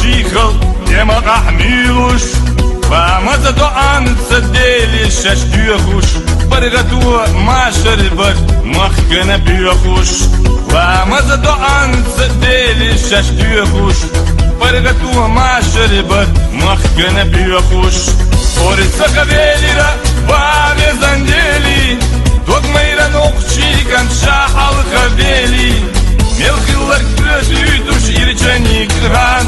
شيخل ديما قحميلوش فما زدو عن تسديلي شاش ديوخوش برغتو ما شربت مخكنا بيوخوش فما زدو عن تسديلي شاش ديوخوش برغتو ما شربت مخكنا بيوخوش ورثة قبيلي بابي زنديلي دوك ميرا نوقشي كان شاحل قبيلي ملخلر كردوش إرجاني كران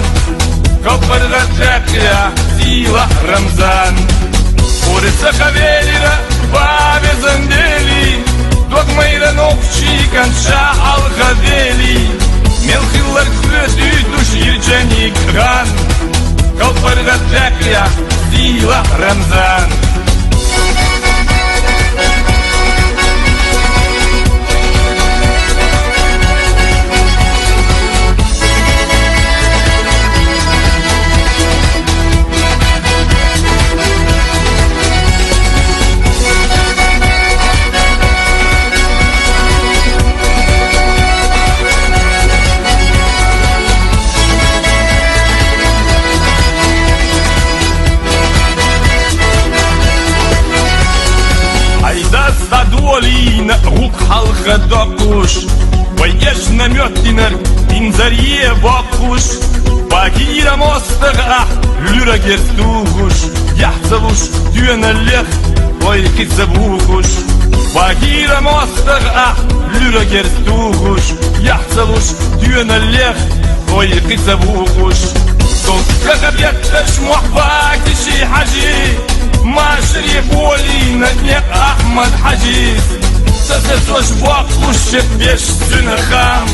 كبر غتاك يا سيلة رمزان ورثة قبيلي بابي زنديلي دوك ميرا نوقشي كان شاحل قبيلي ملخلر كردوش إرجاني كران كبر غتاك يا سيلة رمزان Долина рукхал ходокуш Воеш наметинер инзарье вокуш Багира мостыга люра герстугуш Яхцалуш дюнелех ой кицабухуш Багира мостыга люра герстугуш Яхцалуш дюнелех ой кицабухуш Тонка габьетташ мухбаки ши хажи Машри Болина не Ахмад Хажис Сосетош бокуш беш сынахам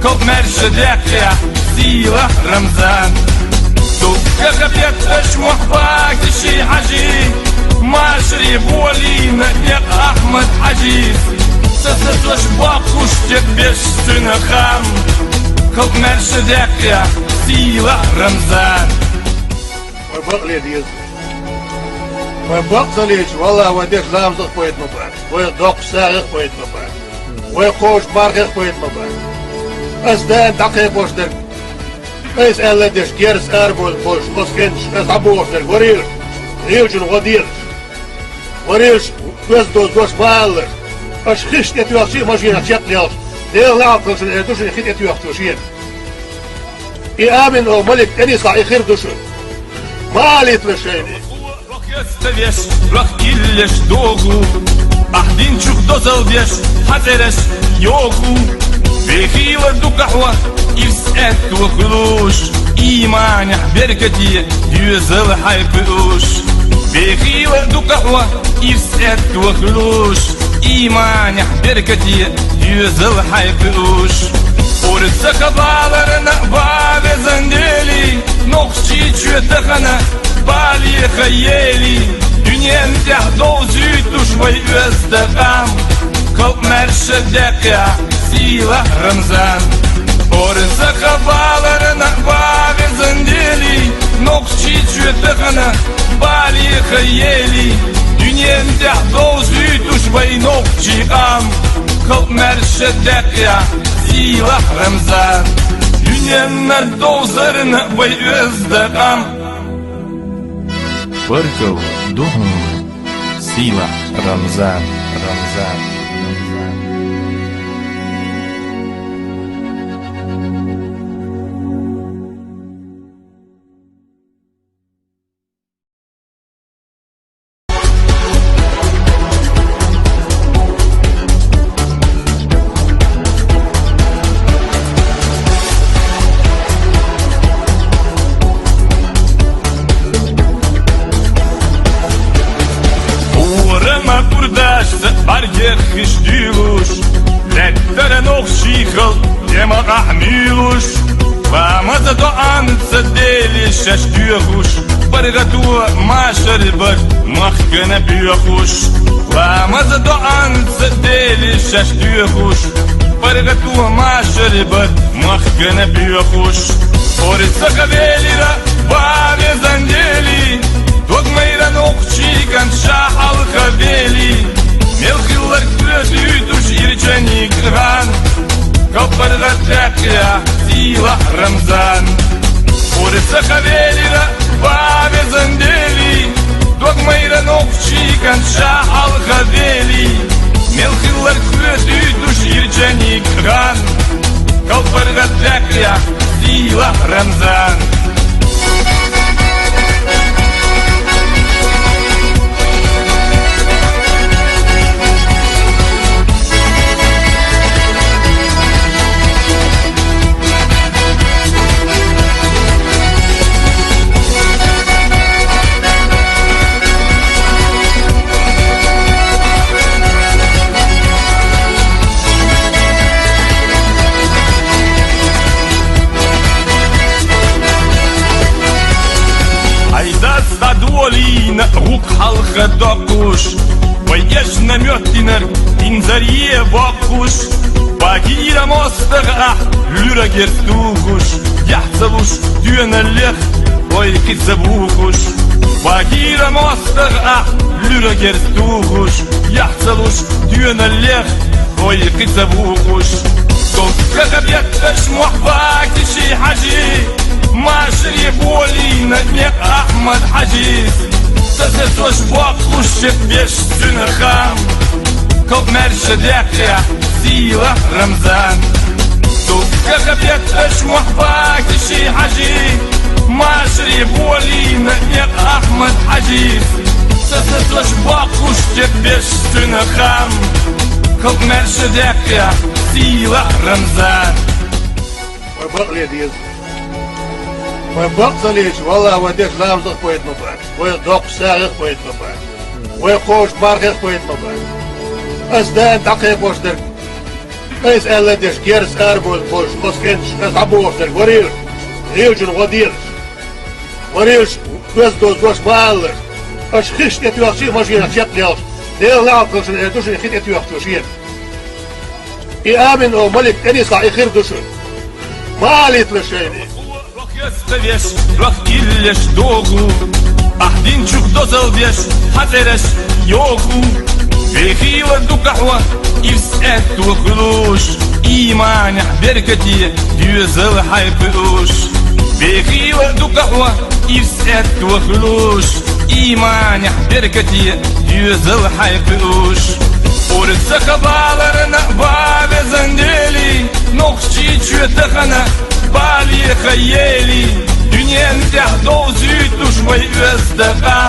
Коб мерши декля сила Рамзан Тукка габьетташ мухбаки ши хажи Машри Болина не Ахмад Хажис Сосетош бокуш беш сынахам Коб мерши декля сила Рамзан وبوقت ليش والله وديك زامزق بويت مبارك ويدوق ساغق بويت مبارك ويخوش بارغق بويت مبارك أزدان دقيق بوش درك أيس ألا ديش كيرس أربوز بوش قسكنش أصعبوش درك وريلش ريلشن وديلش وريلش ويزدوز بوش بالش أش خشت يتوخ شيء ماشينا تشت ليلش ديل نعطلش دوشن يخيط يتوخ توشين إيامن أو ملك أني صاعي خير دوشن مالي ترشيني Staveš, lahkilleš dogu Ahdinčuk dozalbješ, hazereš jogu Behila du kahva, ifset tu khlush Imanah berkati, yüzel haykush Behila du kahva, ifset tu khlush Imanah berkati, yüzel haykush Orta kabalarına babe zandeli Nokçi çötekana بالي خيالي دنيا نتاع دوزيت وشوي أصدقام قلب مرشد دقيع سيلة رمزان ورزق بالرنا بابي زنديلي نقشي جوتغنا بالي خيالي دنيا نتاع دوزيت وشوي نقشي قام قلب مرشد دقيع سيلة رمزان دنيا ندوزرنا وي أصدقام Пыркал духом сила Рамзан, Рамзан. Баргерхиш дилуш Леттера нох шихал Дема гахмилуш Вамаза до анца дели шаш дюхуш Баргатуа ма шарбат Махкана бюхуш Вамаза до анца дели шаш дюхуш Баргатуа ма шарбат Махкана бюхуш Орица кавелира Бабе зандели Док мейра нох чикан Шахал кавели Мелхилар кредитуш ирчани кран Копар гатак я сила Рамзан Ursa kavelira Babe zandeli Dogmayra nokçikan Şahal kaveli Melkıllar kötü duş ircanik gan Kalparga takya Sila Ramzan Стадолина, рук халха докуш Воеш наметинер, инзарье бокуш Багира мостыга, люра гертугуш Яхцавуш, дюнелех, ой кицабухуш Багира мостыга, люра гертугуш Яхцавуш, дюнелех, ой кицабухуш Только габьетташ мухбаки ши хажи Машри болина не Ахмад Хажис Сазетош бокуш беш сюнахам Коб мершедекя Сила Рамзан Только габьетташ мухбаки ши хажи Машри болина не Ахмад Хажис Сазетош бокуш беш сюнахам Коб мершедекя Сила Рамзан وبقلي ديز وبقصليش والله وديك لامزق بويت مبارك ويدوق ساغق بويت مبارك ويقوش بارغق بويت مبارك أزدان دقيق وشتر أيس ألا ديش جيرس أربول بوش أسكنش أصعبو وشتر وريلش ريلجن وريلش وزدوز بوش بالش أش خشت يتوخشي مجينا شت ليلش ديل لعقلش دوشن خيت يتوخشين إيامن أو ملك أني صاعي خير دوشن ماليت لشيني Yastaveš, rohkilleš dogu Ahdinčuk dozalbeš, hatereš jogu Vehila du kahva, ivset tu khlush Imanah berkati, düzel haypush Vehila du kahva, ivset tu khlush Imanah berkati, düzel haypush Ursa kabalarına babe zandeli Nokşi çötekhana Bali khayeli Dünyen tehdoz yutuş ve özdeqa